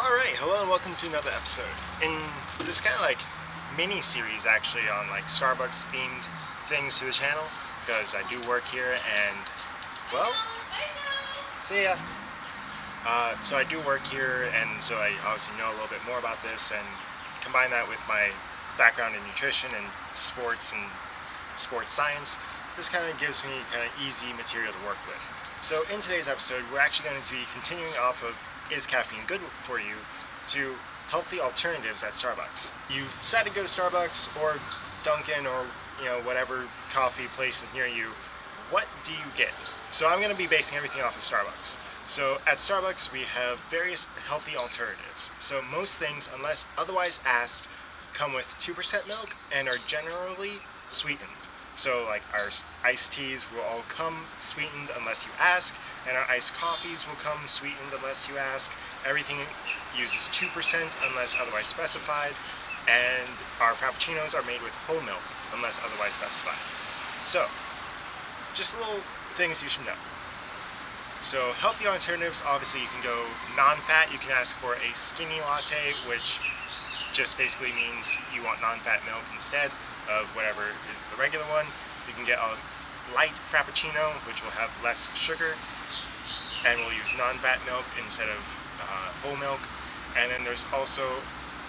Alright, hello and welcome to another episode. In this kind of like mini-series actually on like Starbucks themed things to the channel, because I do work here and, well, see ya. So I do work here, and so I obviously know a little bit more about this, and combine that with my background in nutrition and sports science. This kind of gives me kind of easy material to work with. So in today's episode, we're actually going to be continuing off of Is Caffeine Good For You? To healthy alternatives at Starbucks. You decide to go to Starbucks or Dunkin' or whatever coffee place is near you. What do you get? So I'm going to be basing everything off of Starbucks. So at Starbucks we have various healthy alternatives. So most things, unless otherwise asked, come with 2% milk and are generally sweetened. So like our iced teas will all come sweetened unless you ask, and our iced coffees will come sweetened unless you ask. Everything uses 2% unless otherwise specified, and our frappuccinos are made with whole milk unless otherwise specified. So, just little things you should know. So healthy alternatives, obviously you can go non-fat. You can ask for a skinny latte, which just basically means you want non-fat milk instead of whatever is the regular one. You can get a light frappuccino, which will have less sugar, and we'll use non-fat milk instead of whole milk. And then there's also,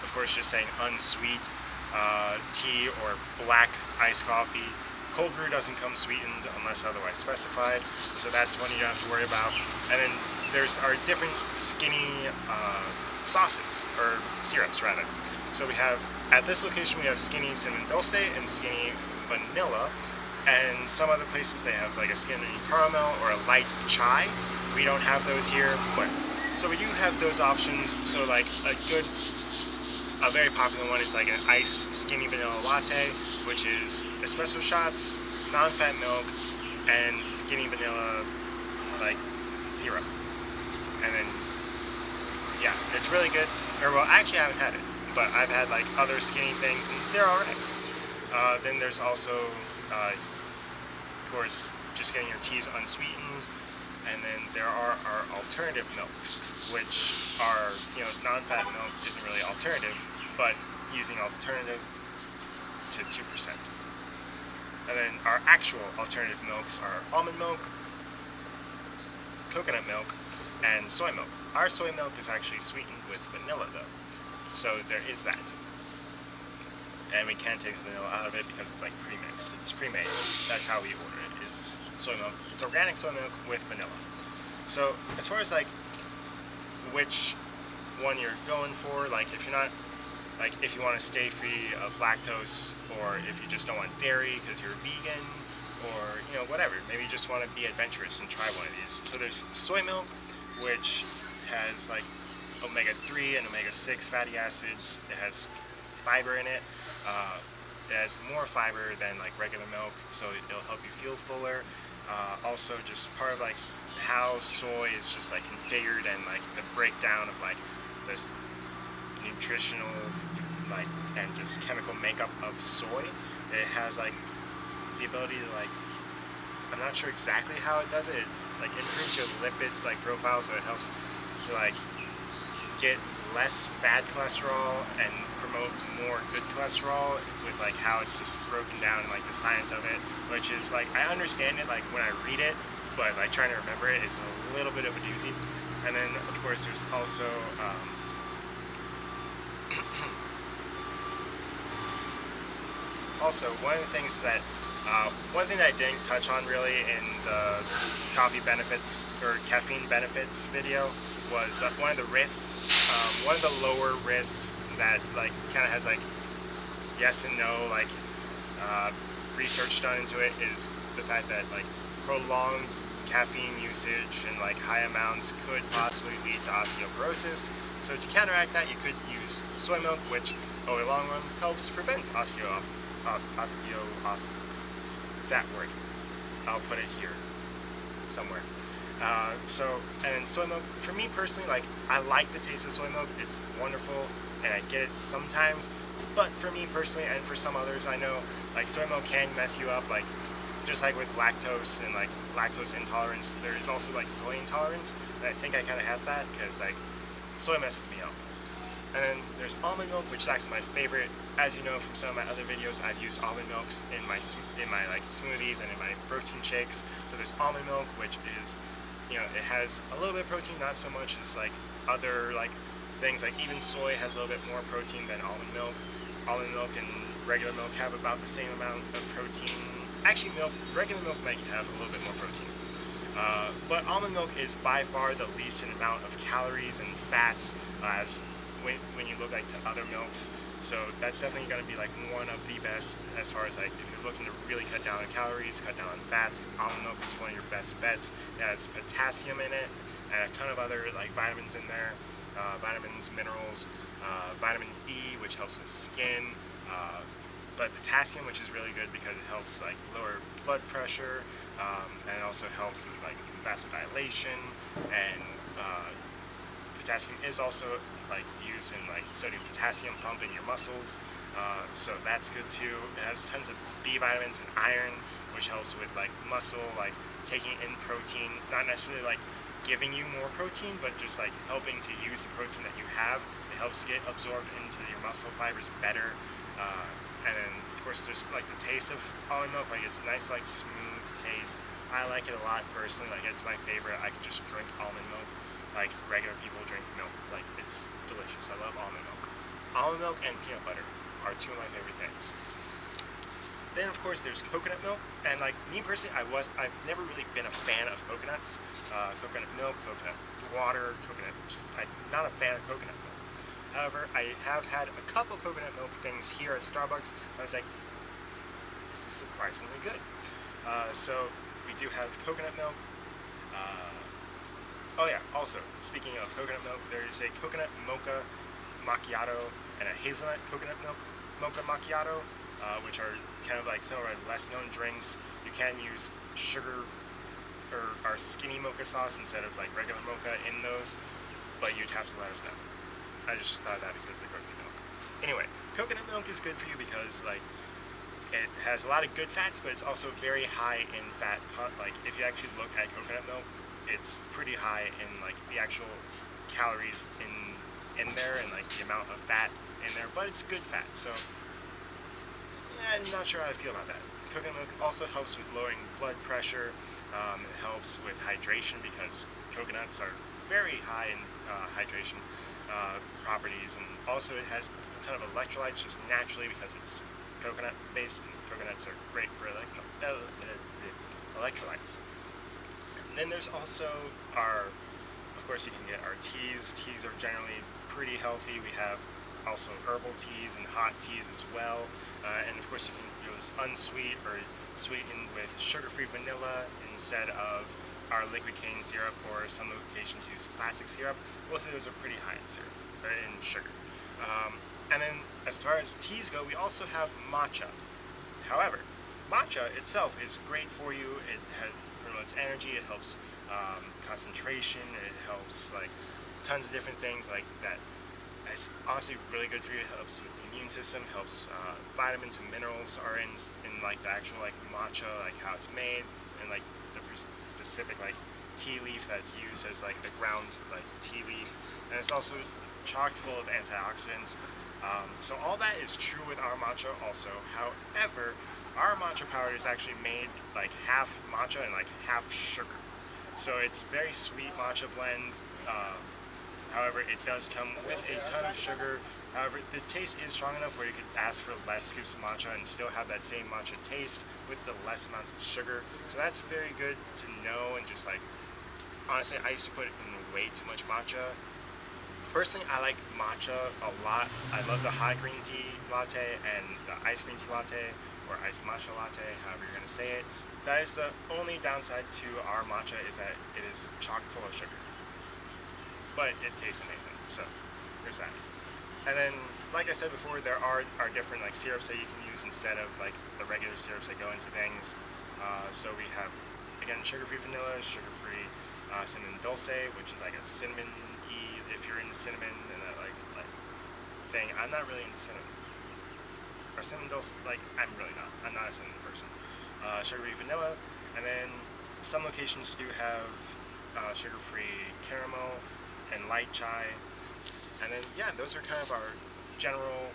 of course, just saying unsweet tea or black iced coffee. Cold brew doesn't come sweetened unless otherwise specified, so that's one you don't have to worry about. And then there's our different skinny sauces, or syrups rather. So we have, at this location we have skinny cinnamon dulce and skinny vanilla, and some other places they have like a skinny caramel or a light chai. We don't have those here, but so we do have those options. So like a very popular one is like an iced skinny vanilla latte, which is espresso shots, non-fat milk, and skinny vanilla like syrup. And then yeah, it's really good. Or well, actually I haven't had it, but I've had like other skinny things and they're alright. Then there's also of course just getting your teas unsweetened, and then there are our alternative milks, which are, non-fat milk isn't really alternative, but using alternative to 2%. And then our actual alternative milks are almond milk, coconut milk, and soy milk. Our soy milk is actually sweetened with vanilla though, so there is that. And we can't take the vanilla out of it because it's like pre-mixed. It's pre-made. That's how we order it, is soy milk. It's organic soy milk with vanilla. So as far as like which one you're going for, like if you're not, like if you want to stay free of lactose, or if you just don't want dairy because you're vegan, or whatever, maybe you just want to be adventurous and try one of these. So there's soy milk, which has like omega-3 and omega-6 fatty acids. It has fiber in it. It has more fiber than like regular milk, so it'll help you feel fuller. Also, just part of like how soy is just like configured, and like the breakdown of like this nutritional like and just chemical makeup of soy. It has like the ability to like, I'm not sure exactly how it does it. It like improves your lipid like profile, so it helps to like get less bad cholesterol and promote more good cholesterol, with like how it's just broken down and like the science of it, which is like, I understand it like when I read it, but like trying to remember it is a little bit of a doozy. And then of course there's also also one of the things that one thing that I didn't touch on really in the coffee benefits or caffeine benefits video was one of the risks, one of the lower risks that like kind of has like yes and no like research done into it, is the fact that like prolonged caffeine usage and like high amounts could possibly lead to osteoporosis. So to counteract that, you could use soy milk, which over the long run helps prevent that word. I'll put it here somewhere. And then soy milk, for me personally, like I like the taste of soy milk. It's wonderful, and I get it sometimes. But for me personally, and for some others I know, like soy milk can mess you up, like just like with lactose and like lactose intolerance. There is also like soy intolerance, and I think I kind of have that because like soy messes me up. And then there's almond milk, which is actually my favorite. As you know from some of my other videos, I've used almond milks in my like smoothies and in my protein shakes. So there's almond milk, which is, it has a little bit of protein, not so much as like other like things. Like even soy has a little bit more protein than almond milk. Almond milk and regular milk have about the same amount of protein. Actually, regular milk might have a little bit more protein. But almond milk is by far the least in amount of calories and fats as when you look like to other milks. So that's definitely going to be like one of the best as far as like if you're looking to really cut down on calories, cut down on fats. Almond milk is one of your best bets. It has potassium in it and a ton of other like vitamins in there, vitamins, minerals, vitamin E, which helps with skin. But potassium, which is really good because it helps like lower blood pressure, and it also helps with like vasodilation. And potassium is also like used in like sodium potassium pump in your muscles, so that's good too. It has tons of B vitamins and iron, which helps with like muscle, like taking in protein, not necessarily like giving you more protein, but just like helping to use the protein that you have. It helps get absorbed into your muscle fibers better. And then of course there's like the taste of almond milk, like it's a nice like smooth taste. I like it a lot personally, like it's my favorite. I could just drink almond milk like regular people drink milk. Like it's delicious. I love almond milk. Almond milk and peanut butter are two of my favorite things. Then of course there's coconut milk, and like me personally, I've never really been a fan of coconuts. Coconut milk, coconut water, I'm not a fan of coconut milk. However, I have had a couple coconut milk things here at Starbucks. I was like, this is surprisingly good. So we do have coconut milk. Oh yeah, also, speaking of coconut milk, there is a coconut mocha macchiato and a hazelnut coconut milk mocha macchiato, which are kind of like some of our less known drinks. You can use sugar or our skinny mocha sauce instead of like regular mocha in those, but you'd have to let us know. I just thought that because of the coconut milk. Anyway, coconut milk is good for you because like it has a lot of good fats, but it's also very high in fat. Like if you actually look at coconut milk, it's pretty high in like the actual calories in there and like the amount of fat in there, but it's good fat. So yeah, I'm not sure how to feel about that. Coconut milk also helps with lowering blood pressure. It helps with hydration because coconuts are very high in hydration properties, and also it has a ton of electrolytes just naturally because it's coconut based, and coconuts are great for electrolytes. And then there's also of course you can get our teas. Teas are generally pretty healthy. We have also herbal teas and hot teas as well, and of course you can use unsweet or sweetened with sugar-free vanilla instead of our liquid cane syrup, or some locations use classic syrup. Both of those are pretty high in syrup, or in sugar. And then as far as teas go, we also have matcha. However, matcha itself is great for you. It promotes energy, it helps concentration, it helps like tons of different things like that. It's honestly really good for you. It helps with the immune system, helps vitamins and minerals are in like the actual like matcha, like how it's made, and like the specific like tea leaf that's used as like the ground like tea leaf, and it's also chock full of antioxidants. So all that is true with our matcha also. However, our matcha powder is actually made like half matcha and like half sugar, so it's very sweet matcha blend. However, it does come with a ton of sugar. However, the taste is strong enough where you could ask for less scoops of matcha and still have that same matcha taste with the less amounts of sugar. So that's very good to know. And just like, honestly, I used to put in way too much matcha. Personally, I like matcha a lot. I love the hot green tea latte and the iced green tea latte, or iced matcha latte, however you're going to say it. That is the only downside to our matcha, is that it is chock full of sugar. But it tastes amazing, so there's that. And then, like I said before, there are different like syrups that you can use instead of like the regular syrups that go into things. So we have, again, sugar-free vanilla, sugar-free cinnamon dulce, which is like a cinnamon-y, if you're into cinnamon and that like thing. I'm not really into cinnamon. Or cinnamon dulce, like I'm really not. I'm not a cinnamon person. Sugar-free vanilla, and then some locations do have sugar-free caramel and light chai. And then, yeah, those are kind of our general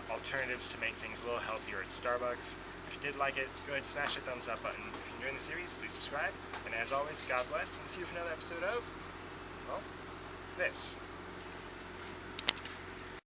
alternatives to make things a little healthier at Starbucks. If you did like it, go ahead and smash the thumbs up button. If you're enjoying the series, please subscribe. And as always, God bless, and see you for another episode of, well, this.